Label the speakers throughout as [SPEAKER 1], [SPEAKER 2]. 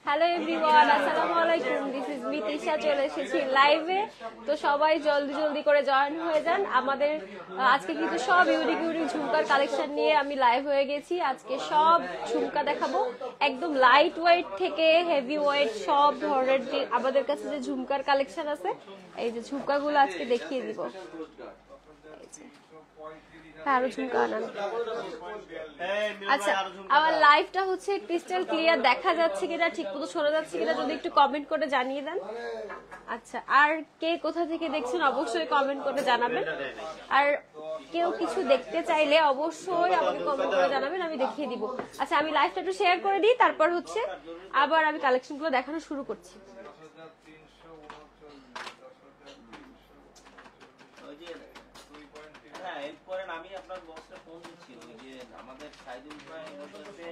[SPEAKER 1] Hello everyone, আসসালামু আলাইকুম। This is me Tisha, চলে এসেছি লাইভে। তো সবাই জলদি জলদি করে জয়েন হয়ে যান। আমাদের আজকে কিন্তু সব ইউনিক ইউনিক ঝুমকার কালেকশন নিয়ে আমি লাইভ হয়ে গেছি। আজকে সব ঝুমকা দেখাবো, একদম লাইট ওয়েট থেকে হেভি ওয়েট সব ধরনের যে আমাদের কাছে যে ঝুমকার কালেকশন আছে, এই যে ঝুমকাগুলো আজকে দেখিয়ে দিব। আরো ঝুমকা আনান। আচ্ছা, আমার লাইভটা হচ্ছে ক্রিস্টাল ক্লিয়ার দেখা যাচ্ছে কিনা, ঠিক মতো শোনা যাচ্ছে কিনা, যদি একটু কমেন্ট করে জানিয়ে দেন। আচ্ছা, আর কে কোথা থেকে দেখছেন অবশ্যই কমেন্ট করে জানাবেন। আর কেউ কিছু দেখতে চাইলে অবশ্যই আমাকে কমেন্ট করে জানাবেন, আমি দেখিয়ে দিব। আচ্ছা, আমি লাইভটা একটু শেয়ার করে দিই, তারপর হচ্ছে আবার আমি কালেকশনগুলো দেখানো শুরু করছি।
[SPEAKER 2] আমি আপনার বসে ফোন দিচ্ছি, ওই যে আমাদের সাইদুল ভাই বলতেছে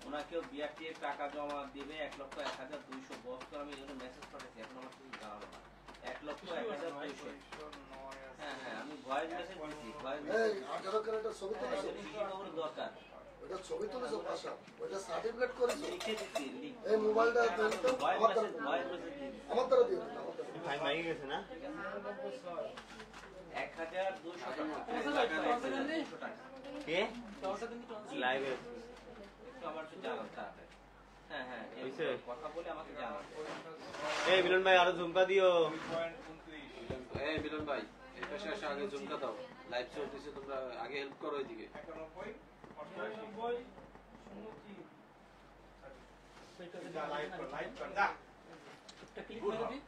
[SPEAKER 2] ওনাকেও বিআরটিএ টাকা জমা দিবে 1,01,200 বস, তো আমি এখানে মেসেজ পাঠাচ্ছি, এখন আমার কিছু জানালো না। 1,01,200। হ্যাঁ হ্যাঁ, আমি ভয়েস মেসেজ দিচ্ছি, ভয়েস মেসেজ। 18 ক্যারেটের ছবি তুলেছো, খবর দরকার। ওটা ছবি তুলেছো পাশা, ওটা সার্টিফিকেট করেছো, লিখে দিচ্ছি। এই মোবাইলটা দেন তো, ভয়েস মেসেজ আমার দ্বারা দিও। ভাই মাইকে গেছে না, 1,200 টাকা। কে লাইভে আমার তো জানান তাতে। হ্যাঁ হ্যাঁ, কথা বলে আমাকে জানান। এই মিলন ভাই আরো ঝুমকা দিও। এই মিলন ভাই, এটা শেষ আগে ঝুমকা দাও, লাইভ চলতেছে, তোমরা আগে হেল্প করো এদিকে। 91 88 সেটা লাইভ কর দা, একটা ক্লিক করে দিই।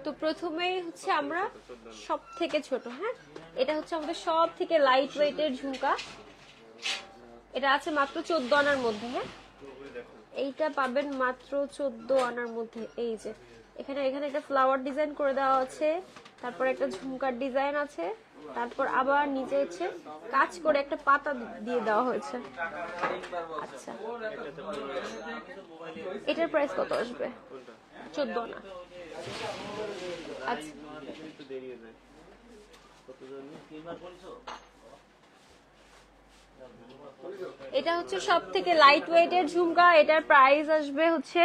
[SPEAKER 1] তো প্রথমেই হচ্ছে আমরা সব থেকে ছোট, হ্যাঁ, এটা হচ্ছে আমাদের সব থেকে লাইট ওয়েটের ঝুমকা। এটা আছে মাত্র 14 আনার মধ্যে। হ্যাঁ, এইটা পাবেন মাত্র 14 আনার মধ্যে। এই যে এখানে এখানে একটা ফ্লাওয়ার ডিজাইন করে দেওয়া আছে, তারপর একটা ঝুমকার ডিজাইন আছে, তারপর আবার নিচে হচ্ছে কাজ করে একটা পাতা দিয়ে দেওয়া হয়েছে। আচ্ছা, এটার প্রাইস কত আসবে? 14 না। আচ্ছা, এটা হচ্ছে সব থেকে লাইট ওয়েটের ঝুমকা। এটার প্রাইস আসবে হচ্ছে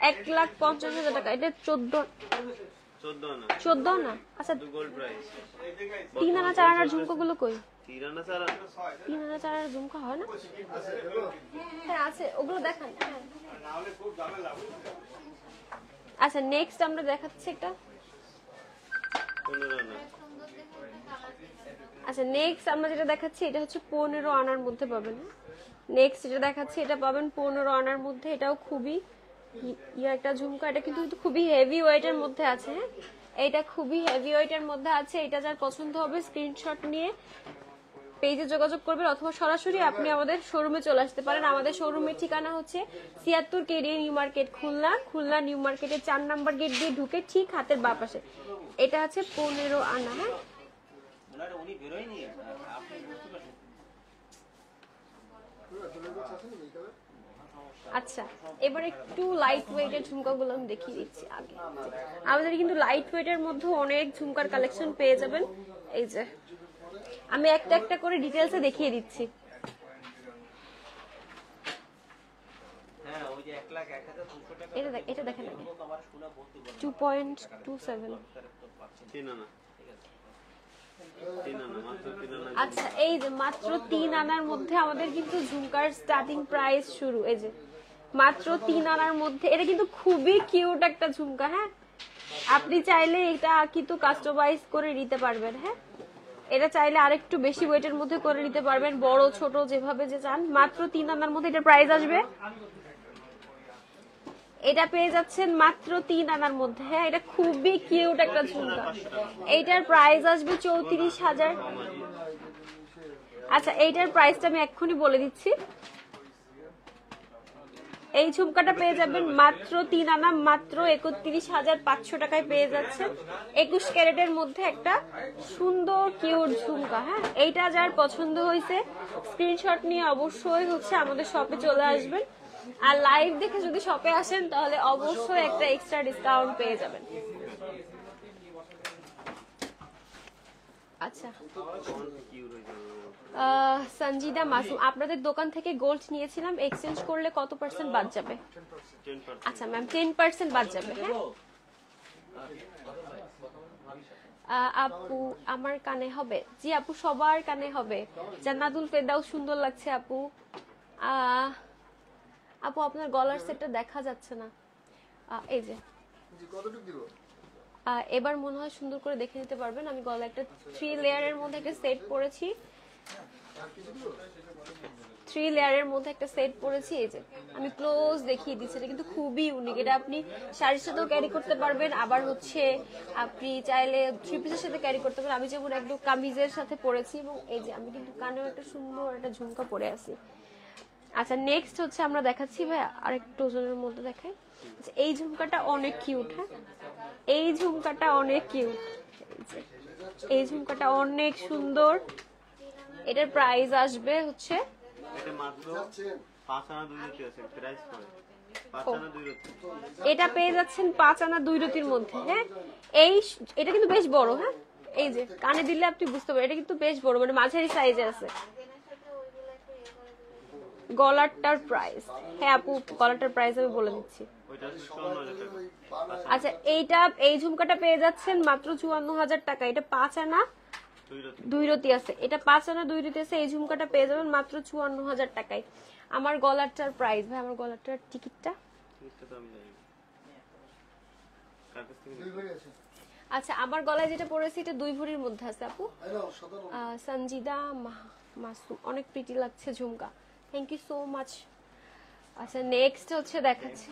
[SPEAKER 1] 1,50,000 টাকা। এটা 14 না। আচ্ছা, 3 আনা 4 আনার ঝুমকাগুলো কই? 3 আনা 4 আনার ঝুমকা হয় না? হ্যাঁ আছে, ওগুলো দেখান। আচ্ছা, নেক্সট আমরা দেখাচ্ছি একটা। আচ্ছা, নেক্সট আমরা যেটা দেখাচ্ছি এটা হচ্ছে 15 আনার মধ্যে পাবেন। নেক্সট যেটা দেখাচ্ছি এটা পাবেন 15 আনার মধ্যে। এটাও খুবই একটা ঝুমকা। এটা কিন্তু খুবই হেভি ওয়েটের মধ্যে আছে। হ্যাঁ, এটা খুবই হেভি ওয়েটের মধ্যে আছে। এটা যার পছন্দ হবে স্ক্রিনশট নিয়ে পেজে যোগাযোগ করবেন, অথবা সরাসরি আপনি আমাদের শোরুমে চলে আসতে পারেন। আমাদের শোরুমের ঠিকানা হচ্ছে 76 KDA new market, Khulna new মার্কেটের 4 নাম্বার গেট দিয়ে ঢুকে ঠিক হাতের বাঁ পাশে। এটা আছে 15 আনা। হ্যাঁ, আচ্ছা, এবার একটু লাইট ওয়েটের ঝুমকাগুলো আমি দেখিয়ে দিচ্ছি। আগে আমাদের কিন্তু লাইট ওয়েটের মধ্যে অনেক ঝুমকার কালেকশন পেয়ে যাবেন। এই যে আমি একটা একটা করে ডিটেলসে দেখিয়ে দিচ্ছি। এটা দেখেন, 2.27। আচ্ছা, এই যে মাত্র 3 আনার মধ্যে আমাদের কিন্তু ঝুমকার স্টার্টিং প্রাইস শুরু। এই যে মাত্র 3 আনার মধ্যে। এটা কিন্তু খুবই কিউট একটা ঝুমকা। হ্যাঁ, আপনি চাইলে এটা কিন্তু কাস্টমাইজ করে নিতে পারবেন। হ্যাঁ, এটা চাইলে আরেকটু বেশি ওয়েটের মধ্যে করে নিতে পারবেন, বড় ছোট যেভাবে যে চান। মাত্র 3 আনার মধ্যে এটার প্রাইস আসবে, এটা পেয়ে যাচ্ছেন মাত্র 3 আনার মধ্যে। হ্যাঁ, এটা খুবই কিউট একটা ঝুমকা। এইটার প্রাইস আসবে 34,000। আচ্ছা, এইটার প্রাইসটা আমি এক্ষুনি বলে দিচ্ছি। এই ঝুমকাটা পেয়ে যাবেন মাত্র 3 আনা, মাত্র 31,500 টাকায় পেয়ে যাচ্ছেন। 21 ক্যারেটের মধ্যে একটা সুন্দর কিউট ঝুমকা। হ্যাঁ, এইটা যার পছন্দ হয়েছে স্ক্রিনশট নিয়ে অবশ্যই হচ্ছে আমাদের শপে চলে আসবেন। আর লাইভ দেখে যদি শপে আসেন তাহলে অবশ্যই একটা এক্সট্রা ডিসকাউন্ট পেয়ে যাবেন। আচ্ছা, সঞ্জিদা মাসুম, আপনাদের দোকান থেকে গোল্ড নিয়েছিলাম, এক্সচেঞ্জ করলে কত পার্সেন্ট বাদ যাবে?
[SPEAKER 3] 10%।
[SPEAKER 1] আচ্ছা ম্যাম 10% বাদ যাবে। হ্যাঁ আপু আমার কানে হবে? জি আপু সবার কানে হবে। জান্নাতুল ফেরদাউস সুন্দর লাগছে আপু। আপু আপনার গলার সেটটা দেখা যাচ্ছে না, এই যে এবার মনে হয় সুন্দর করে দেখে নিতে পারবেন। আমি গলা একটা 3 লেয়ারের মধ্যে একটা সেট পরেছি, 3 লেয়ারের মধ্যে একটা সেট পরেছি। এই যে আমি ক্লোজ দেখিয়ে দিচ্ছি, এটা কিন্তু খুবই ইউনিক। এটা আপনি শাড়ির সাথেও ক্যারি করতে পারবেন, আবার হচ্ছে আপনি চাইলে থ্রি পিসের সাথে ক্যারি করতে পারবেন। আমি যেমন একদম কামিজের সাথে পরেছি, এবং এই যে আমি কিন্তু কানেও একটা সুন্দর একটা ঝুমকা পরে আছি। আচ্ছা নেক্সট হচ্ছে আমরা দেখাচ্ছি ভাই আরেকটু ওজনের মধ্যে দেখাই। আচ্ছা, এই ঝুমকাটা অনেক কিউট। হ্যাঁ এই ঝুমকাটা অনেক কিউট, এই ঝুমকাটা অনেক সুন্দর। এটার প্রাইস আসবে হচ্ছে
[SPEAKER 3] এটা মাত্র 5 আনা 2 রতি আছে প্রাইস করে 5 আনা 2 রতি।
[SPEAKER 1] এটা পেয়ে যাচ্ছেন 5 আনা 2 রতির মধ্যে। হ্যাঁ এটা কিন্তু বেশ বড়। হ্যাঁ এই যে কানে দিলে আপনি বুঝতে পারবেন, এটা কিন্তু বেশ বড়, মানে মাঝারি সাইজে আছে। গলারটার প্রাইস, হ্যাঁ আপু গলারটার প্রাইস আমি বলে দিচ্ছি।
[SPEAKER 3] ওইটা 54000 টাকা।
[SPEAKER 1] আচ্ছা এই ঝুমকাটা পেয়ে যাচ্ছেন মাত্র 54000 টাকা। এটা 5 আনা 2 রতি আছে, এটা 5 আনা 2 রতি আছে। এই ঝুমকাটা পেয়ে যাবেন মাত্র 54000 টাকায়। আমার গলারটার প্রাইস ভাই, আমার গলারটার টিকিটটা
[SPEAKER 3] এটা তো আমি জানি কার কাছ থেকে
[SPEAKER 1] আচ্ছা আমার গলায় যেটা পরেছি এটা 2 ভরির মধ্যে আছে আপু। সঞ্জিদা মাসুম, অনেক প্রিটি লাগছে ঝুমকা, থ্যাংক ইউ সো মাচ। আচ্ছা নেক্সট হচ্ছে দেখাচ্ছি।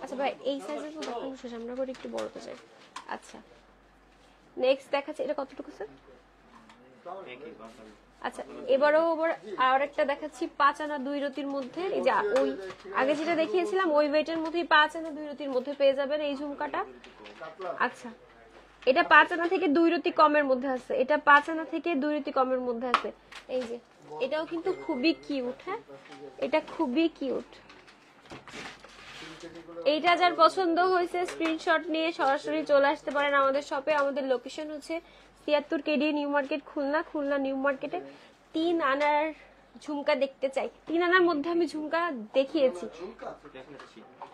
[SPEAKER 1] আচ্ছা ভাই এই সাইজের তো দেখানো শেষ, আমরা করে একটু বড়তে চাই। আচ্ছা নেক্সট দেখাচ্ছি, এটা কতটুকু স্যার?
[SPEAKER 3] একই কথা।
[SPEAKER 1] আচ্ছা এবারও আর একটা দেখাচ্ছি 5 আনা 2 রতির মধ্যে। এই যে ওই আগে যেটা দেখিয়েছিলাম ওই ওয়েটের মধ্যেই 5 আনা 2 রতির মধ্যে পেয়ে যাবেন এই ঝুমকাটা। আচ্ছা এটা 5 আনা থেকে 2 রতি কমের মধ্যে আছে, এটা 5 আনা থেকে 2 রতি কমের মধ্যে আছে। এই যে এটাও কিন্তু খুবই কিউট। হ্যাঁ এটা খুবই কিউট। এইটা যার পছন্দ হয়েছে স্ক্রিনশট নিয়ে সরাসরি চলে আসতে পারেন আমাদের শপে। আমাদের লোকেশন হচ্ছে 76 KD new market Khulna. Khulna new মার্কেটে 3 আনার ঝুমকা দেখতে চাই। 3 আনার মধ্যে আমি ঝুমকা দেখিয়েছি,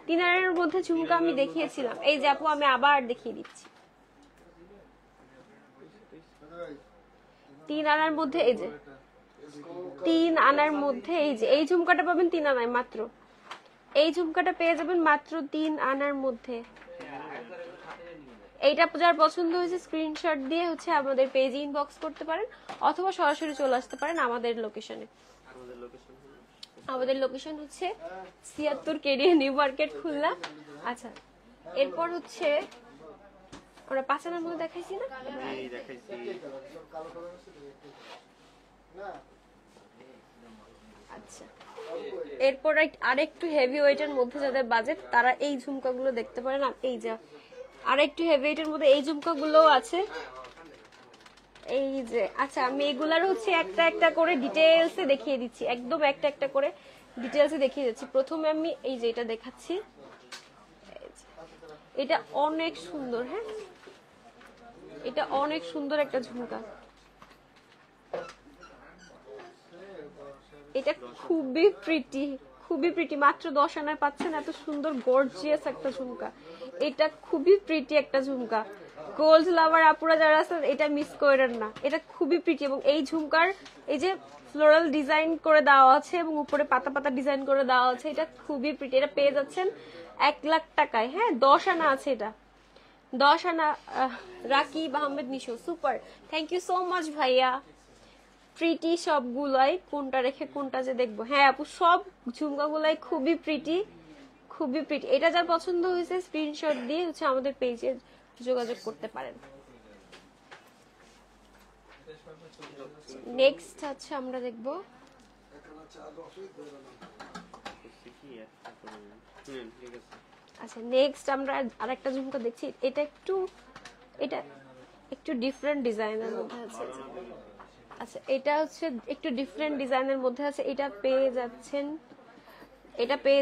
[SPEAKER 1] 3 আনার মধ্যে ঝুমকা আমি দেখিয়েছিলাম। এই যে আপু আমি আবার দেখিয়ে দিচ্ছি 3 আনার মধ্যে। এই যে 3 আনার মধ্যে এই যে এই ঝুমকাটা পাবেন 3 আনায় মাত্র। এই ঝুমকাটা পেয়ে যাবেন মাত্র 3 আনার মধ্যে। এইটা যার পছন্দ হয়েছে স্ক্রিনশট দিয়ে হচ্ছে আমাদের পেজে ইনবক্স করতে পারেন, অথবা সরাসরি চলে আসতে পারেন আমাদের লোকেশনে। আমাদের লোকেশন হচ্ছে 76 কেডি নিউ মার্কেট খুলনা। আচ্ছা এরপর হচ্ছে আমরা 5 আনার মধ্যে দেখাইছি না?
[SPEAKER 3] এই দেখাইছি।
[SPEAKER 1] আচ্ছা এরপর আরেকটু হেভি ওয়েটের মধ্যে যাদের বাজেট তারা এই ঝুমকাগুলো দেখতে পারেন। আর এই যে আরেকটু হেভি ওয়েটের মধ্যে এই ঝুমকাগুলো আছে। এই যে আচ্ছা আমি এগুলার হচ্ছে একটা একটা করে ডিটেইলসে দেখিয়ে দিচ্ছি, একদম একটা একটা করে ডিটেইলসে দেখিয়ে দিচ্ছি। প্রথমে আমি এই যে এটা দেখাচ্ছি, এটা অনেক সুন্দর। হ্যাঁ এটা অনেক সুন্দর একটা ঝুমকা, এটা খুবই প্রিটি, খুবই প্রিটি। মাত্র 10 আনায় পাচ্ছেন এত সুন্দর গর্জিয়াস একটা ঝুমকা। এটা খুবই প্রিটি একটা ঝুমকা। গোল্ড লাভার আপুরা যারা আছেন এটা মিস করেন না, এটা খুবই প্রিটি। এবং এই ঝুমকার এই যে ফ্লোরাল ডিজাইন করে দেওয়া আছে এবং উপরে পাতা পাতা ডিজাইন করে দেওয়া আছে, এটা খুবই প্রিটি। এটা পেয়ে যাচ্ছেন 1 লাখ টাকায়। হ্যাঁ 10 আনা আছে, এটা 10 আনা। Rakib Ahmed Nisho, super, thank you so much ভাইয়া। প্রিটি সবগুলাই, কোনটা রেখে কোনটা যে দেখবো। হ্যাঁ আপু সব ঝুমকাগুলাই খুবই প্রিটি, খুবই প্রিটি। এটা যার পছন্দ হয়েছে স্ক্রিনশট দিয়ে হচ্ছে আমাদের পেজে যোগাযোগ করতে পারেন। নেক্সট হচ্ছে আমরা দেখবো আচ্ছা নেক্সট আমরা আরেকটা ঝুমকা দেখছি। এটা একটু ডিফারেন্ট ডিজাইনের মধ্যে আছে। আচ্ছা এটা হচ্ছে একটু ডিফারেন্ট ডিজাইনের মধ্যে আছে। এটা পেয়ে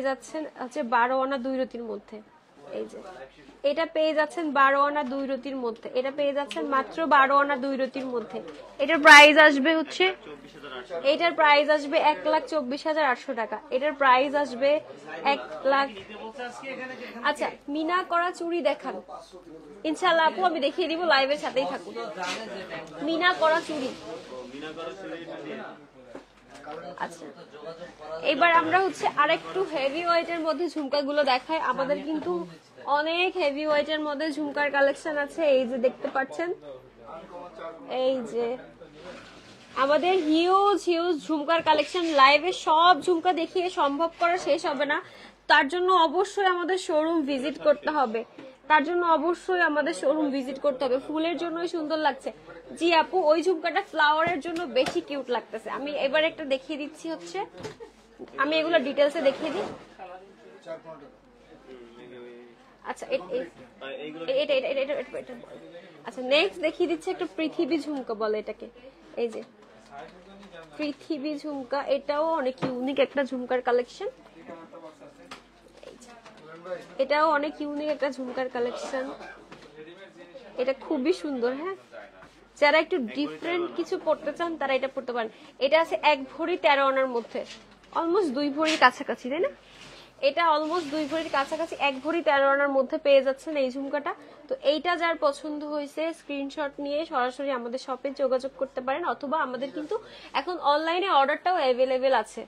[SPEAKER 1] যাচ্ছেন হচ্ছে 12 আনা 2 রতির মধ্যে। এই যে এটা পেয়ে যাচ্ছেন 12 আনা 2 রতির মধ্যে, এটা পেয়ে যাচ্ছেন মাত্র 12 আনা 2 রতির মধ্যে। এটার প্রাইস আসবে হচ্ছে, এটার প্রাইস আসবে 1,24,800 টাকা। এটার প্রাইস আসবে 1 লাখ। আচ্ছা মিনা করা চুড়ি দেখান ইনশাআল্লাহ আপু, আমি দেখিয়ে দিব, লাইভের সাথেই থাকুন। মিনা করা চুড়ি। আচ্ছা এবার আমরা হচ্ছে আরেকটু হেভি ওয়েটের মধ্যে ঝুমকাগুলো দেখাই। আমাদের কিন্তু অনেক হেভি ওয়েটের মধ্যে ঝুমকার কালেকশন আছে। এই যে দেখতে পাচ্ছেন, এই যে আমাদের হিউজ হিউজ ঝুমকার কালেকশন। লাইভে সব ঝুমকা দেখিয়ে সম্ভব করা শেষ হবে না, তার জন্য অবশ্যই আমাদের শোরুম ভিজিট করতে হবে। ফুলের জন্যই সুন্দর লাগছে। জি আপু ওই ঝুমকাটা ফ্লাওয়ারের জন্য বেশি কিউট লাগতেছে। আমি এবার একটা দেখিয়ে দিচ্ছি, হচ্ছে আমি এগুলো ডিটেলসে দেখিয়ে দিই। আচ্ছা আচ্ছা নেক্সট দেখিয়ে দিচ্ছি একটা পৃথিবী ঝুমকা বলে এটাকে। এই যে পৃথিবী ঝুমকা, এটাও অনেক ইউনিক একটা ঝুমকার কালেকশন। এটাও অনেক ইউনিক একটা ঝুমকার কালেকশন, এটা খুবই সুন্দর। হ্যাঁ যারা একটু ডিফারেন্ট কিছু পড়তে চান তারা এটা পড়তে পারেন। এটা আছে 1 ভরি 13 আনার মধ্যে, অলমোস্ট 2 ভরির কাছাকাছি, তাই না? এটা অলমোস্ট 2 ভরির কাছাকাছি, 1 ভরি 13 আনার মধ্যে পেয়ে যাচ্ছেন এই ঝুমকাটা। তো এইটা যার পছন্দ হয়েছে স্ক্রিনশট নিয়ে সরাসরি আমাদের শপে যোগাযোগ করতে পারেন, অথবা আমাদের কিন্তু এখন অনলাইনে অর্ডারটাও অ্যাভেলেবেল আছে।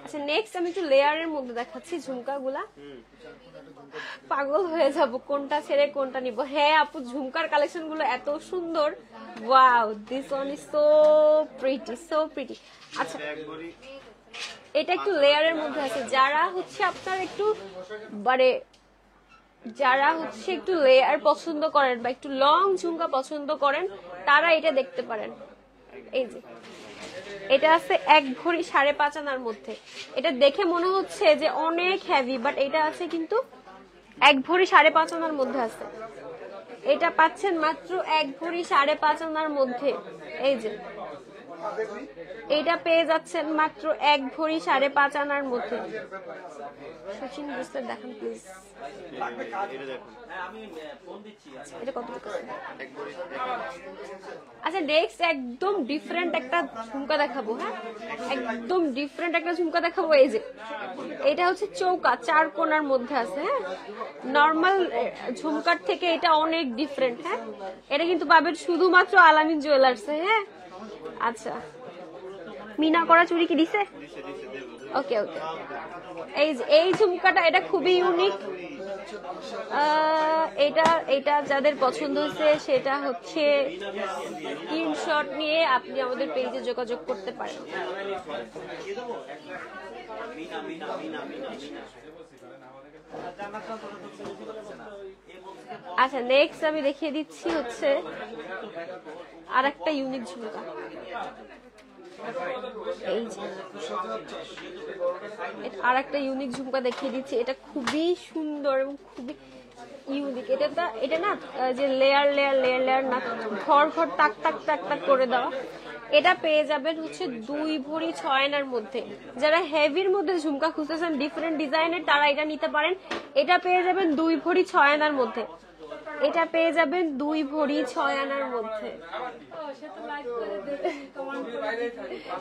[SPEAKER 1] আচ্ছা নেক্সট আমি একটু লেয়ারের মধ্যে দেখাচ্ছি ঝুমকাগুলা। পাগল হয়ে যাব কোনটা ছেড়ে কোনটা নিব। হ্যাঁ আপু ঝুমকার কালেকশন গুলো এত সুন্দর, wow this one is so pretty. আচ্ছা এটা একটু লেয়ারের মধ্যে আছে, যারা হচ্ছে আপনার একটু মানে একটু লেয়ার পছন্দ করেন বা একটু লং ঝুমকা পছন্দ করেন তারা এটা দেখতে পারেন। এই যে এটা আছে 1 ভরি 5.5 আনার মধ্যে। এটা দেখে মনে হচ্ছে যে অনেক হেভি, বাট এটা আছে কিন্তু 1 ভরি 5.5 আনার মধ্যে আছে। এটা পাচ্ছেন মাত্র 1 ভরি 5.5 আনার মধ্যে। এই যে এটা পেয়ে যাচ্ছেন মাত্র 1 ভরি 5.5 আনার মধ্যে। সচিন বুঝতে দেখান প্লিজ। এটা কত? আচ্ছা নেক্সট একদম ডিফারেন্ট একটা ঝুমকা দেখাবো। হ্যাঁ একদম ডিফারেন্ট একটা ঝুমকা দেখাবো। এই যে এটা হচ্ছে চৌকা 4 কোণার মধ্যে আছে। হ্যাঁ নর্মাল ঝুমকার থেকে এটা অনেক ডিফারেন্ট। হ্যাঁ এটা কিন্তু পাবেন শুধুমাত্র আলামিন জুয়েলার্সে। হ্যাঁ আচ্ছা মিনা করা চুড়ি কি দিছে? ওকে এই ঝুমকাটা এটা খুবই ইউনিক। এটা যাদের পছন্দ হয়েছে সেটা হচ্ছে স্ক্রিনশট নিয়ে আপনি আমাদের পেজে যোগাযোগ করতে পারেন। আচ্ছা নেক্সট আমি দেখিয়ে দিচ্ছি হচ্ছে আর একটা ইউনিক ঝুমকা। এই যে আর একটা ইউনিক ঝুমকা দেখিয়ে দিচ্ছি, এটা খুবই সুন্দর এবং খুবই ইউনিক। এটা না যে লেয়ার না ঘর তাক করে দেওয়া। এটা পেয়ে যাবেন হচ্ছে 2 ভরি 6 আনার মধ্যে। যারা হেভির মধ্যে ঝুমকা খুঁজতেছেন ডিফারেন্ট ডিজাইনের তারা এটা নিতে পারেন। এটা পেয়ে যাবেন 2 ভরি 6 আনার মধ্যে। এটা পেয়ে যাবেন 2 ভরি 6 আনার মধ্যে।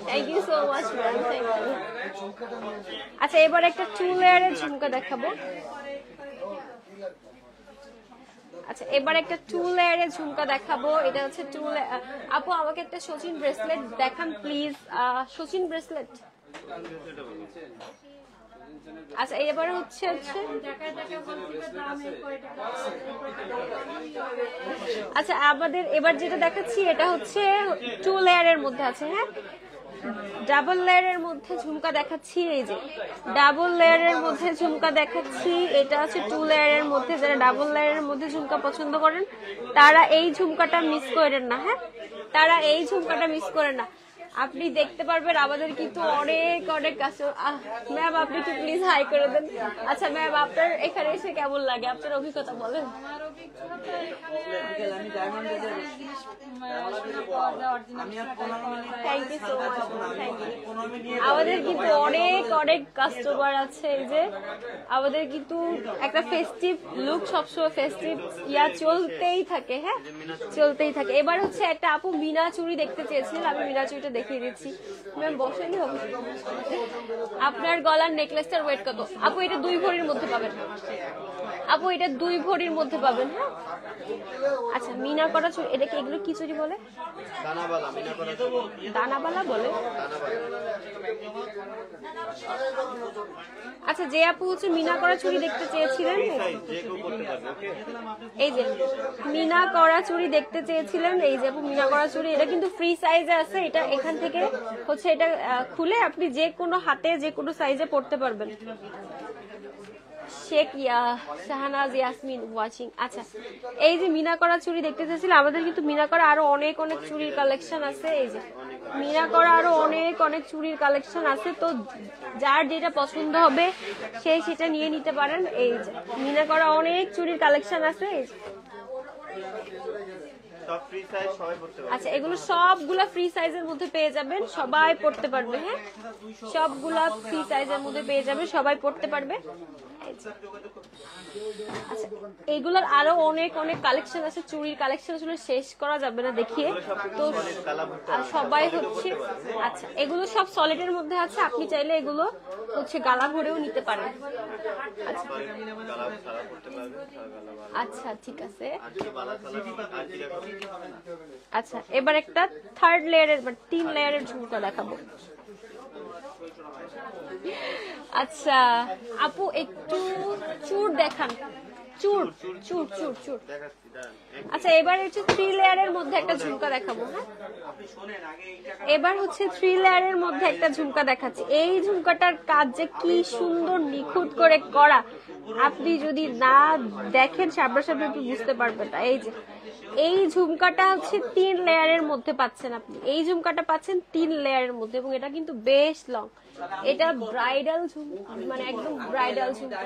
[SPEAKER 1] Thank you so much ma'am, thank you. আচ্ছা এবার একটা 2 লেয়ারের ঝুমকা দেখাবো। এটা হচ্ছে 2 লেয়ার। আপু আমাকে একটা সচিন ব্রেসলেট দেখান প্লিজ। সচিন ব্রেসলেট। আচ্ছা এবার হচ্ছে আচ্ছা আমাদের এবার যেটা দেখাচ্ছি এটা হচ্ছে 2 লেয়ারের মধ্যে আছে। হ্যাঁ ডাবল লেয়ারের মধ্যে ঝুমকা দেখাচ্ছি। এই যে ডাবল লেয়ারের মধ্যে ঝুমকা দেখাচ্ছি, এটা হচ্ছে 2 লেয়ারের মধ্যে। যারা ডাবল লেয়ারের মধ্যে ঝুমকা পছন্দ করেন তারা এই ঝুমকাটা মিস করেন না। হ্যাঁ আপনি দেখতে পারবেন আমাদের কিন্তু অনেক কাছে। ম্যাম আপনি কি প্লিজ হাই করে দেন। আচ্ছা ম্যাম আপনার এখানে এসে কেমন লাগে, আপনার অভিজ্ঞতা বলেন। Thank you so much, thank you. আমাদের কিন্তু অনেক অনেক কাস্টমার আছে, এই যে আমাদের কিন্তু একটা ফেস্টিভ লুক, সবসময় ফেস্টিভ চলতেই থাকে। হ্যাঁ, চলতেই থাকে। এবার হচ্ছে একটা আপু মিনা চুড়ি দেখতে চেয়েছিলেন, আমি মিনা চুড়িটা দেখিয়ে দিচ্ছি। ম্যাম বসেনি হবে। আপনার গলার নেকলেসটার ওয়েট কত? আপু এটা 2 ভরির মধ্যে পাবেন। আপু এটা 2 ভরির মধ্যে পাবেন। হ্যাঁ, আচ্ছা মিনা করা চুড়ি, এটাকে এগুলো কি চুড়ি বলে?
[SPEAKER 3] দানাবালা, মিনা করা চুড়ি।
[SPEAKER 1] দানাবালা বলে। আচ্ছা, যে আপু হচ্ছে মিনা করা চুড়ি দেখতে চেয়েছিলেন,
[SPEAKER 3] যে কেউ করতে পারবে, ওকে?
[SPEAKER 1] এই যে মিনা করা চুড়ি দেখতে চেয়েছিলেন, এই যে আপু মিনা করা চুড়ি, এটা কিন্তু ফ্রি সাইজে আছে। এটা এখান থেকে হচ্ছে এটা খুলে আপনি যে কোনো হাতে যে কোনো সাইজে পড়তে পারবেন। শেখ শাহনাজ ইয়াসমিন ওয়াচিং। আচ্ছা, এই যে মিনা করা চুড়ি দেখতে চেয়েছিলাম, আমাদের কিন্তু মিনা করা আরো অনেক অনেক চুড়ির কালেকশন আছে। এই যে মিনা করা আরো অনেক অনেক চুড়ির কালেকশন আছে, তো যার যেটা পছন্দ হবে সেই সেটা নিয়ে নিতে পারেন। এই যে মিনা করা অনেক চুড়ির কালেকশন আছে। এই যে
[SPEAKER 3] সব ফ্রি সাইজ, সবাই করতে পারবে।
[SPEAKER 1] আচ্ছা, এগুলো সবগুলা ফ্রি সাইজের মধ্যে পেয়ে যাবেন, সবাই পড়তে পারবে। হ্যাঁ, সবগুলা ফ্রি সাইজের মধ্যে পেয়ে যাবেন, সবাই পড়তে পারবে। আচ্ছা, এইগুলোর আরো অনেক অনেক কালেকশন আছে, চুড়ির কালেকশন আসলে শেষ করা যাবে না দেখিয়ে। তো সবাই হচ্ছে, আচ্ছা এগুলো সব সলিডের মধ্যে আছে, আপনি চাইলে এগুলো হচ্ছে গালা ভরেও নিতে পারেন। আচ্ছা আচ্ছা, ঠিক আছে। আচ্ছা, এবার একটা 3rd লেয়ারের বা 3 লেয়ারের ঝুমকা দেখাবো। আচ্ছা আপু একটু চুর দেখান, চুর চুর চুর চুর। আচ্ছা, এবার হচ্ছে 3 লেয়ারের মধ্যে একটা ঝুমকা দেখাবো। হ্যাঁ, এবার হচ্ছে 3 লেয়ারের মধ্যে একটা ঝুমকা দেখাচ্ছি। এই ঝুমকাটার কাজ যে কি সুন্দর নিখুঁত করে করা, আপনি যদি না দেখেন সামনাসামনি আপনি বুঝতে পারবেন না। এই যে এই ঝুমকাটা হচ্ছে 3 লেয়ারের মধ্যে পাচ্ছেন আপনি, এই ঝুমকাটা পাচ্ছেন 3 লেয়ারের মধ্যে, এবং এটা কিন্তু বেশ লং। এটা ব্রাইডাল ঝুমকা, মানে একদম ব্রাইডাল ঝুমকা।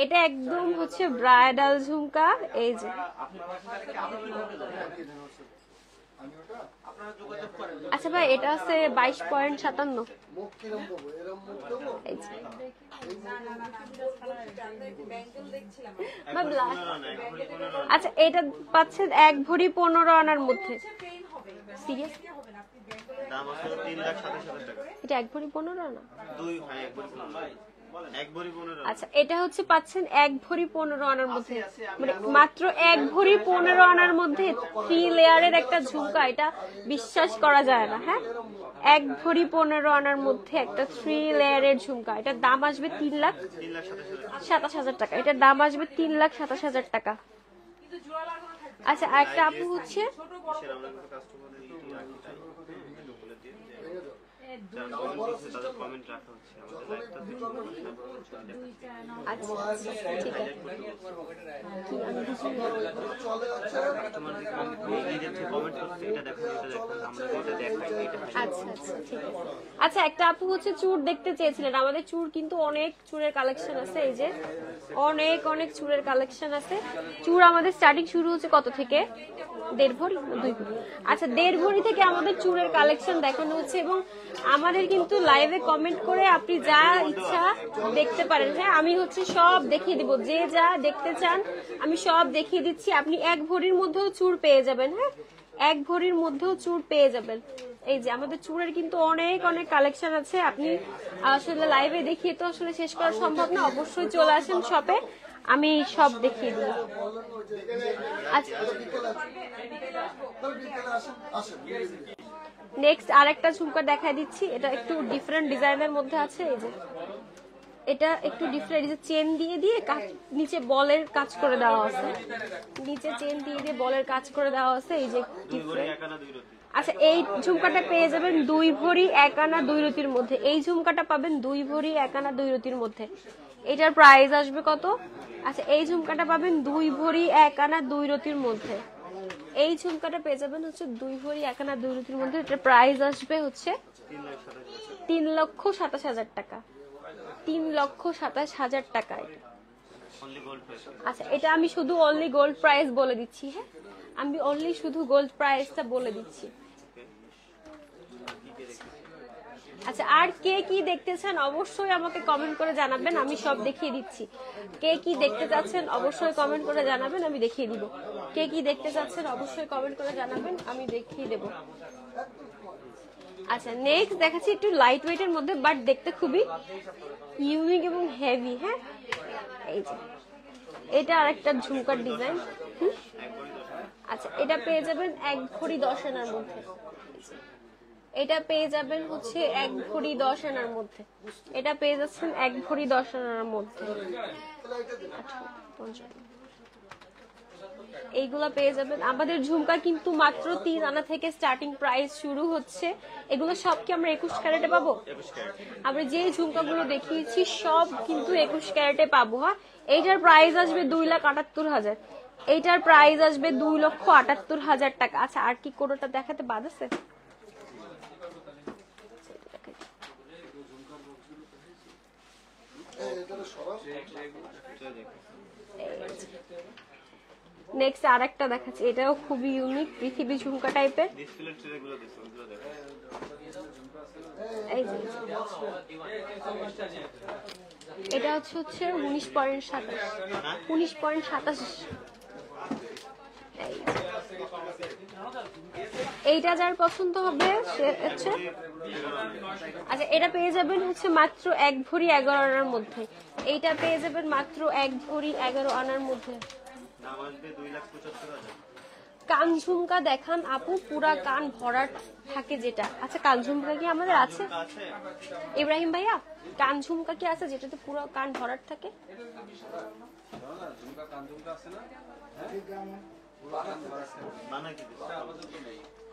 [SPEAKER 1] এটা একদম হচ্ছে ব্রাইডাল ঝুমকা। এই যে আচ্ছা ভাই, এটা আছে 22.57। আচ্ছা, এটা পাচ্ছেন 1 ভরি 15 আনার মধ্যে। সিরিয়াস,
[SPEAKER 3] দাম আছে 3,27,000 টাকা।
[SPEAKER 1] এটা 1 ভরি 15 আনা।
[SPEAKER 3] 1 ভরি 15।
[SPEAKER 1] আচ্ছা, এটা হচ্ছে পাচ্ছেন 1 ভরি 15 আনার মধ্যে, মানে মাত্র 1 ভরি 15 আনার মধ্যে 3 লেয়ারের একটা ঝুমকা। এটা বিশ্বাস করা যায় না। হ্যাঁ, 1 ভরি 15 আনার মধ্যে একটা 3 লেয়ারের ঝুমকা। এটার দাম আসবে 3,27,000 টাকা। এটার দাম আসবে 3,27,000 টাকা। আচ্ছা, আরেকটা আপু হচ্ছে আচ্ছা, একটা আপু হচ্ছে চুর দেখতে চেয়েছিলেন। আমাদের চুর কিন্তু অনেক চুরের কালেকশন আছে। এই যে অনেক অনেক চুরের কালেকশন আছে। চুর আমাদের স্টার্টিং শুরু হচ্ছে কত থেকে? 1.5 ভরি 2 ভরি। আচ্ছা, 1.5 ভরি থেকে আমাদের চুরের কালেকশন দেখানো হচ্ছে, এবং আমাদের কিন্তু লাইভে কমেন্ট করে আপনি যা ইচ্ছা দেখতে পারেন। হ্যাঁ, আমি হচ্ছে সব দেখিয়ে দিব, যে যা দেখতে চান আমি সব দেখিয়ে দিচ্ছি। আপনি 1 ভরির মধ্যেও চুর পেয়ে যাবেন। হ্যাঁ, 1 ভরির মধ্যেও চুর পেয়ে যাবেন। এই যে আমাদের চুরের কিন্তু অনেক অনেক কালেকশন আছে। আপনি আসলে লাইভে দেখিয়ে তো আসলে শেষ করা সম্ভব না, অবশ্যই চলে আসেন শপে, আমি সব দেখিয়ে দিই। আচ্ছা, নেক্সট আরেকটা ঝুমকা দেখাই দিচ্ছি। এটা একটু ডিফারেন্ট ডিজাইনের মধ্যে আছে। এই যে এটা একটু ডিফারেন্ট, যে চেন দিয়ে দিয়ে নিচে বলের কাজ করে দেওয়া আছে, নিচে চেন দিয়ে দিয়ে বলের কাজ করে দেওয়া আছে। এই যে আচ্ছা, এই ঝুমকাটা পেয়ে যাবেন 2 ভরি 1 আনা 2 রতির মধ্যে। এই ঝুমকাটা পাবেন 2 ভরি 1 আনা 2 রতির মধ্যে। এটার প্রাইস আসবে কত? আচ্ছা, এই ঝুমকাটা পাবেন 2 ভরি 1 আনা 2 রতির মধ্যে। এই ঝুমকাটা পেয়ে যাবেন হচ্ছে 2 ভরি 1 আনা 2 রতির মধ্যে। এটার প্রাইস আসবে হচ্ছে 3,27,000 টাকা। 3,27,000 টাকা। এটা
[SPEAKER 3] অনলি গোল্ড প্রাইস।
[SPEAKER 1] আচ্ছা এটা আমি শুধু অনলি গোল্ড প্রাইস বলে দিচ্ছি, হ্যাঁ আমি অনলি শুধু গোল্ড প্রাইসটা বলে দিচ্ছি। আচ্ছা আর কে কি দেখতে চান অবশ্যই আমাকে কমেন্ট করে জানাবেন, আমি সব দেখিয়ে দিচ্ছি। কে কি দেখতে চাচ্ছেন অবশ্যই কমেন্ট করে জানাবেন, আমি দেখিয়ে দিব। কে কি দেখতে চাচ্ছেন অবশ্যই কমেন্ট করে জানাবেন, আমি দেখিয়ে দেব। আচ্ছা নেক্সট দেখাচ্ছি একটু লাইট ওয়েটের মধ্যে বাট দেখতে খুবই ইউনিক এবং হেভি। হ্যাঁ এই যে এটা আরেকটা ঝুমকার ডিজাইন। আচ্ছা এটা পেয়ে যাবেন 1 ভরি 10 আনার মধ্যে। এটা পেয়ে যাবেন হচ্ছে 1 ভরি 10 আনার মধ্যে। এটা পেয়ে যাচ্ছেন 1 ভরি 10 আনার মধ্যে। এইগুলা পেয়ে যাবেন। আমাদের ঝুমকা কিন্তু মাত্র 3 আনা থেকে স্টার্টিং প্রাইস শুরু হচ্ছে। এগুলো সব কি আমরা 21 ক্যারেটে পাবো? আমরা যে ঝুমকাগুলো দেখিয়েছি সব কিন্তু 21 ক্যারেটে পাবো। হ্যাঁ এইটার প্রাইস আসবে 2,78,000। এইটার প্রাইস আসবে 2,78,000 টাকা। আচ্ছা আর কি কোনোটা দেখাতে বাদ আছে? নেক্সট আরেকটা দেখাচ্ছি, এটাও খুবই ইউনিক পৃথিবী ঝুমকা টাইপের।
[SPEAKER 3] ডিসপ্লে ট্রেগুলো দিছো ওগুলো দেখো।
[SPEAKER 1] এই যে এটা হচ্ছে 19.27 19.27। এইটা যার পছন্দ হবে সে হচ্ছে আচ্ছা এটা পেয়ে যাবেন হচ্ছে মাত্র 1 ভরি 11 আনার মধ্যে। এইটা পেয়ে যাবেন মাত্র 1 ভরি 11 আনার মধ্যে।
[SPEAKER 3] দাম আসবে 2,75,000।
[SPEAKER 1] কান ঝুমকা দেখান আপু, পুরা কান ভরাট থাকে যেটা। আচ্ছা কান ঝুমকা কি আমাদের আছে ইব্রাহিম ভাইয়া? কান ঝুমকা কি আছে যেটাতে পুরো কান ভরাট থাকে?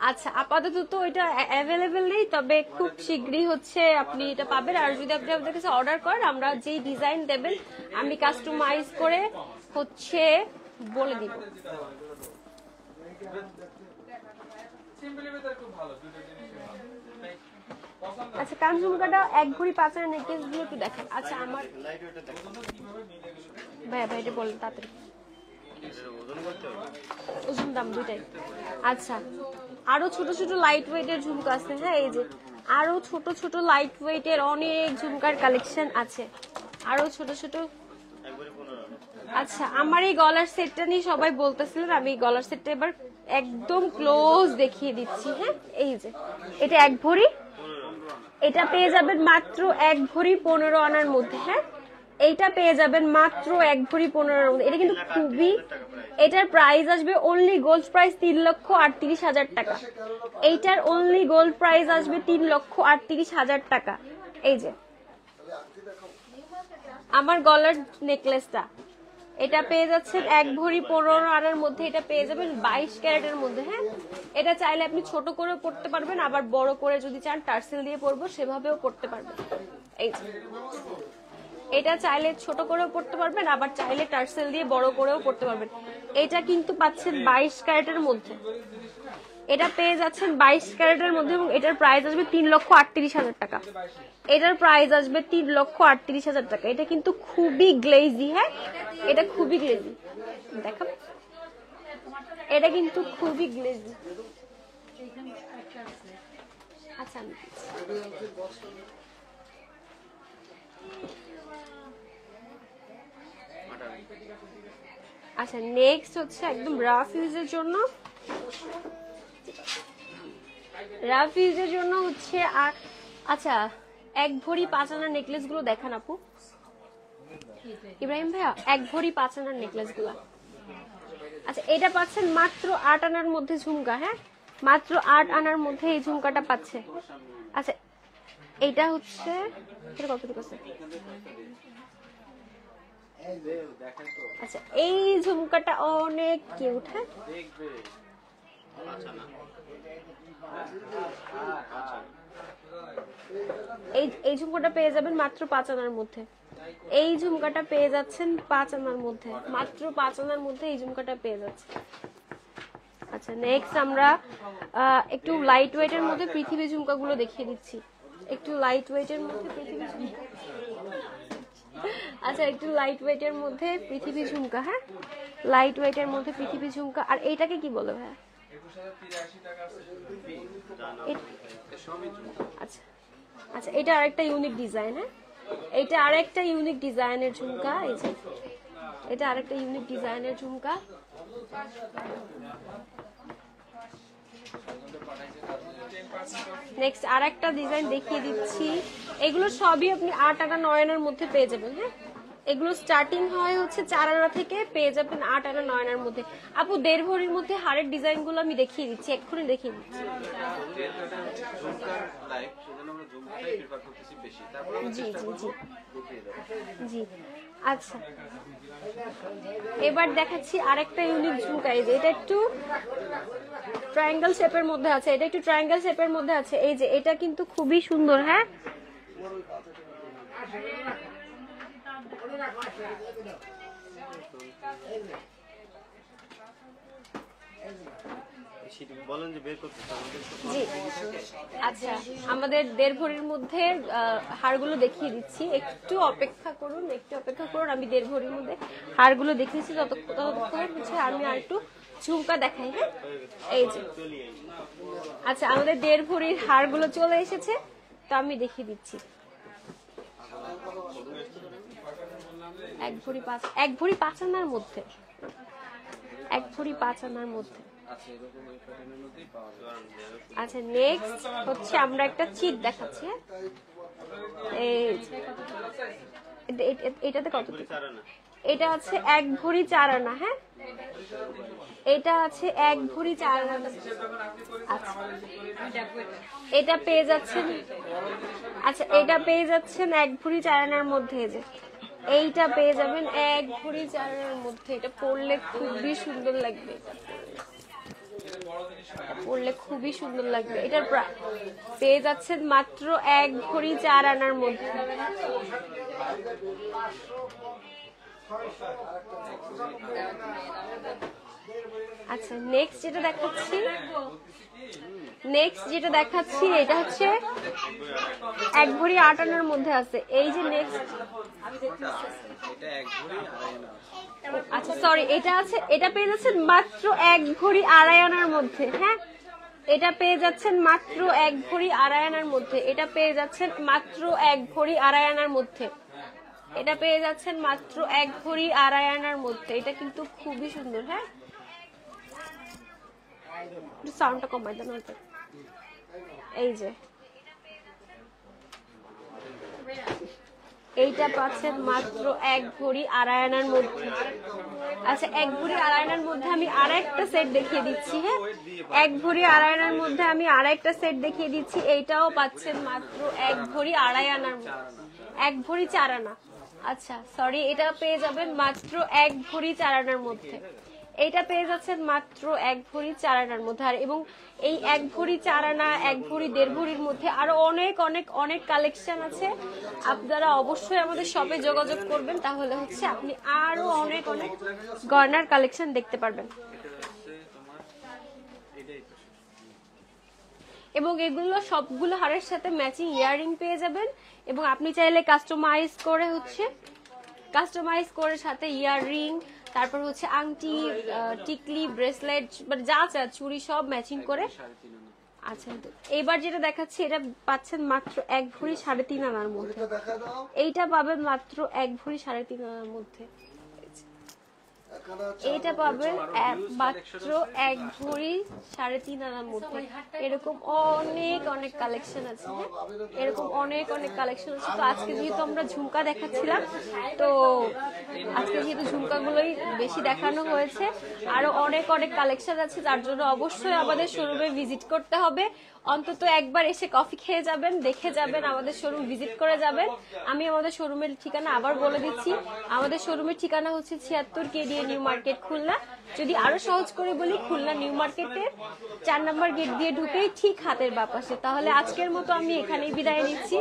[SPEAKER 1] আচ্ছা আপাতত তো এটা অ্যাভেলেবেল নেই, তবে খুব শীঘ্রই হচ্ছে আপনি এটা পাবেন। আর যদি আপনি আমাদের কাছে অর্ডার করেন আমরা যেই ডিজাইন দেবেন আমি কাস্টমাইজ করে হচ্ছে বলে দিব। আচ্ছা কান ঝুমকাটা 1 ভরি 5 আনার নেকলেস গুলো একটু দেখেন। আচ্ছা আমার ভাইয়া ভাই এটা বলেন তাড়াতাড়ি। ওজন দাম দুইটাই। আচ্ছা আরো ছোট ছোট লাইট ওয়েটের ঝুমকা আছে। হ্যাঁ এই যে আরো ছোট ছোট লাইট ওয়েটের অনেক ঝুমকার কালেকশন আছে, আরো ছোট ছোট। আচ্ছা আমার এই গলার সেটটা নিয়ে সবাই বলতেছিলেন, আমি এই গলার সেটটা এবার একদম ক্লোজ দেখিয়ে দিচ্ছি। হ্যাঁ এই যে এটা 1 ভরি, এটা পেয়ে যাবেন মাত্র 1 ভরি 15 আনার মধ্যে। হ্যাঁ এইটা পেয়ে যাবেন মাত্র 1 ভরি 15 আনার মধ্যে। এটা কিন্তু খুবই, এটার প্রাইস আসবে অনলি গোল্ড প্রাইস 3,38,000 টাকা। এইটার অনলি গোল্ড প্রাইস আসবে 3,38,000 টাকা। এই যে আমার গলার নেকলেসটা, এটা পেয়ে যাচ্ছেন 1 ভরি 15 আনার মধ্যে। এটা পেয়ে যাবেন 22 ক্যারেটের মধ্যে। হ্যাঁ এটা চাইলে আপনি ছোট করেও পড়তে পারবেন, আবার বড় করে যদি চান টার্সেল দিয়ে পরবো সেভাবেও পড়তে পারবেন। এই যে এটা চাইলে ছোট করেও পড়তে পারবেন, আবার চাইলে টার্সেল দিয়ে বড় করেও পড়তে পারবেন। এটা কিন্তু পাচ্ছেন 22 ক্যারেটের মধ্যে। এটা পেয়ে যাচ্ছেন 22 ক্যারেটের মধ্যে এবং এটার প্রাইস আসবে 3,38,000 টাকা। এটার প্রাইস আসবে 3,38,000 টাকা। এটা কিন্তু খুবই গ্লেজি। হ্যাঁ এটা খুবই গ্লেজি, দেখাবো। এটা কিন্তু খুবই গ্লেজি। আচ্ছা আচ্ছা নেক্সট হচ্ছে একদম রাফ ইউজের জন্য, রাফ ইউজের জন্য হচ্ছে আর আচ্ছা 1 ভরি 5 আনার নেকলেস গুলো দেখান আপু। ইব্রাহিম ভাইয়া 1 ভরি 5 আনার নেকলেস গুলো। আচ্ছা এটা পাচ্ছেন মাত্র 8 আনার মধ্যে ঝুমকা। হ্যাঁ মাত্র 8 আনার মধ্যে এই ঝুমকাটা পাচ্ছে। আচ্ছা এইটা হচ্ছে এটা কতটুকু আছে? আচ্ছা এই ঝুমকাটা অনেক কিউট। হ্যাঁ এই ঝুমকাটা পেয়ে যাবেন মাত্র 5 আনার মধ্যে। এই ঝুমকাটা পেয়ে যাচ্ছেন 5 আনার মধ্যে, মাত্র 5 আনার মধ্যে এই ঝুমকাটা পেয়ে যাচ্ছে। আচ্ছা নেক্সট আমরা একটু লাইট ওয়েটের মধ্যে পৃথিবী ঝুমকাগুলো দেখিয়ে দিচ্ছি। একটু লাইট ওয়েটের মধ্যে পৃথিবী ঝুমকা। আচ্ছা, একটু লাইট ওয়েটের মধ্যে পৃথিবী ঝুমকা। হ্যাঁ, লাইট ওয়েটের মধ্যে পৃথিবী ঝুমকা। আর এইটাকে কি বলে ভাই? আচ্ছা আচ্ছা, এটা আরেকটা ইউনিক ডিজাইন। হ্যাঁ, এটা আরেকটা ইউনিক ডিজাইনের ঝুমকা। এই যে এটা আরেকটা ইউনিক ডিজাইনের ঝুমকা। নেক্সট আরেকটা ডিজাইন দেখিয়ে দিচ্ছি। এগুলো সবই আপনি 8 আনা 9 আনার মধ্যে পেয়ে যাবেন। হ্যাঁ, এগুলো স্টার্টিং হয় হচ্ছে 4 আনা থেকে, পেয়ে যাবেন 8 আনা 9 আনার মধ্যে। আপু 1.5 ভরির মধ্যে হারের ডিজাইন গুলো আমি দেখিয়ে দিচ্ছি, এক্ষুনি দেখিয়ে দিচ্ছি। জি জি জি জি। আচ্ছা, এবার দেখাচ্ছি আরেকটা ইউনিক ঝুমকা। এই যে এটা একটু ট্রায়াঙ্গেল শেপের মধ্যে আছে, এটা একটু ট্রায়াঙ্গেল শেপের মধ্যে আছে। এই যে এটা কিন্তু খুবই সুন্দর। হ্যাঁ,
[SPEAKER 3] বলেন যে বের করতে
[SPEAKER 1] জি। আচ্ছা, আমাদের 1.5 ভরির মধ্যে হারগুলো দেখিয়ে দিচ্ছি, একটু অপেক্ষা করুন, একটু অপেক্ষা করুন। আমি 1.5 ভরির মধ্যে হারগুলো দেখিয়েছি, ততক্ষণ হচ্ছে আমি আর একটু ঝুমকা দেখাই। হ্যাঁ, এই যে আচ্ছা, আমাদের 1.5 ভরির হারগুলো চলে এসেছে, তো আমি দেখিয়ে দিচ্ছি। 1 ভরি 5 আনার মধ্যে, 1 ভরি 5 আনার মধ্যে। আচ্ছা, নেক্সট হচ্ছে আমরা একটা চিট দেখাচ্ছি। এটাতে কত? এটা আছে 1 ভরি 4 আনা। হ্যাঁ, এটা আছে 1 ভরি 4 আনা। আচ্ছা, এটা পেয়ে যাচ্ছেন। আচ্ছা, এটা পেয়ে যাচ্ছেন 1 ভরি 4 আনার মধ্যে। যে এইটা পেয়ে যাবেন 1 ভরি 4 আনার মধ্যে। এটা পরলে খুবই সুন্দর লাগবে, পরলে খুবই সুন্দর লাগবে। এটার পেয়ে যাচ্ছেন মাত্র 1 ভরি 4 আনার মধ্যে। আচ্ছা, নেক্সট যেটা দেখাচ্ছি, এটা হচ্ছে 1 ভরি 8 আনার মধ্যে আছে। এই যে নেক্সট, আচ্ছা সরি, এটা আছে, এটা পেয়ে যাচ্ছেন মাত্র 1 ভরি 2.5 আনার মধ্যে। হ্যাঁ, এটা পেয়ে যাচ্ছেন মাত্র 1 ভরি 2.5 আনার মধ্যে। এটা পেয়ে যাচ্ছেন মাত্র 1 ভরি 2.5 আনার মধ্যে। এটা পেয়ে যাচ্ছেন মাত্র 1 ভরি 2.5 আনার মধ্যে। এটা কিন্তু খুবই সুন্দর। হ্যাঁ, সাউন্ডটা কমাই দেন। এই যে এইটা পাচ্ছেন মাত্র 1 ভরি 2.5 আনার মধ্যে। আচ্ছা, 1 ভরি 2.5 আনার মধ্যে আমি আরেকটা সেট দেখিয়ে দিচ্ছি। হ্যাঁ, 1 ভরি 2.5 আনার মধ্যে আমি আরেকটা সেট দেখিয়ে দিচ্ছি। এইটাও পাচ্ছেন মাত্র 1 ভরি 2.5 আনার মধ্যে, 1 ভরি 4 আনা। আচ্ছা সরি, এটা পেয়ে যাবেন মাত্র 1 ভরি 4 আনার মধ্যে। এইটা পেয়ে যাচ্ছেন মাত্র 1 ভরি 4 আনার মধ্যে। আর এবং এই 1 ভরি 4 আনা, 1 ভরি 1.5 ভরির মধ্যে আরো অনেক অনেক অনেক কালেকশন আছে। আপনারা অবশ্যই আমাদের শপে যোগাযোগ করবেন, তাহলে হচ্ছে আপনি আরো অনেক অনেক গয়নার কালেকশন দেখতে পারবেন। এবং এগুলো সবগুলো হারের সাথে ম্যাচিং ইয়াররিং পেয়ে যাবেন। এবং আপনি চাইলে কাস্টমাইজ করে সাথে ইয়াররিং, তারপর হচ্ছে আংটি, টিকলি, ব্রেসলেট, মানে যা যা চুড়ি সব ম্যাচিং করে। আচ্ছা, এবার যেটা দেখাচ্ছি এটা পাচ্ছেন মাত্র 1 ভরি 3.5 আনার মধ্যে। এইটা পাবেন মাত্র 1 ভরি 3.5 আনার মধ্যে। এইটা পাবেন মাত্র 1 ভরি 3.5 আনার মধ্যে। এরকম অনেক অনেক কালেকশন আছে। এরকম অনেক অনেক কালেকশন আছে। তো আজকে যেহেতু আমরা ঝুমকা দেখাচ্ছিলাম, তো আজকে যেহেতু ঝুমকাগুলোই বেশি দেখানো হয়েছে, আরো অনেক অনেক কালেকশন আছে, যার জন্য অবশ্যই আমাদের শোরুমে ভিজিট করতে হবে। অন্তত একবার এসে কফি খেয়ে যাবেন, দেখে যাবেন, আমাদের শোরুম ভিজিট করে যাবেন। আমি আমাদের শোরুমের ঠিকানা আবার বলে দিচ্ছি। আমাদের শোরুমের ঠিকানা হচ্ছে 76 কেডিএ নিউ মার্কেট, খুলনা। যদি আরো সহজ করে বলি, খুলনা নিউ মার্কেটের 4 নম্বর গেট দিয়ে ঢুকেই ঠিক হাতের বাপাশে। তাহলে আজকের মতো আমি এখানেই বিদায় নিচ্ছি।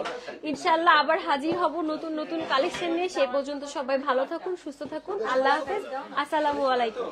[SPEAKER 1] ইনশাআল্লাহ আবার হাজির হব নতুন নতুন কালেকশন নিয়ে। সে পর্যন্ত সবাই ভালো থাকুন, সুস্থ থাকুন। আল্লাহ হাফেজ, আসসালামু আলাইকুম।